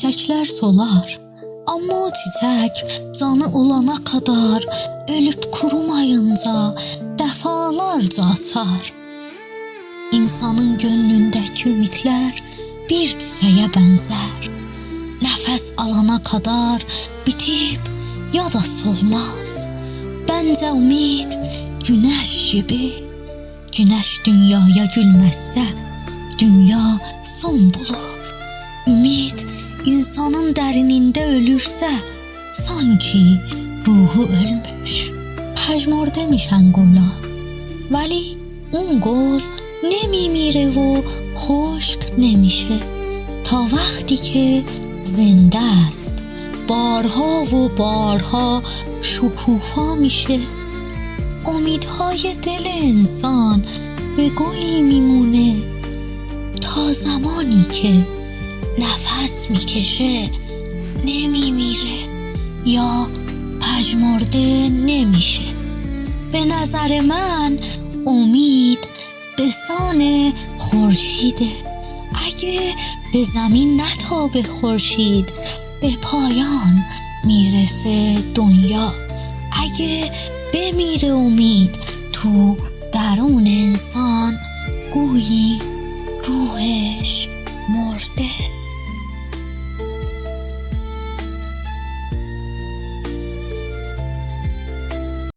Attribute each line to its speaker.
Speaker 1: çiçəklər solar, amma o çiçək canı olana kadar ölüb kurumayınca dəfalarca açar. İnsanın gönlündəki ümidlər bir çiçəyə bənzər. Nəfəs alana kadar bitib ya da solmaz. Bəncə ümid günəş gibi. Günəş dünyaya gülməzsə, dünya son bulur. Ümid insanın dərinində ölürsə, sanki ruhu ölmüş. پژمرده میشن گلا، ولی اون گل نمیمیره و خشک نمیشه تا وقتی که زنده است بارها و بارها شکوفا میشه. امیدهای دل انسان به گلی میمونه تا زمانی که نفس میکشه نمیمیره یا پژمرده نمیشه. به نظر من امید به سان خورشیده. اگه به زمین نتابه خورشید به پایان میرسه دنیا. اگه بمیره امید تو درون انسان گویی روحش مرده.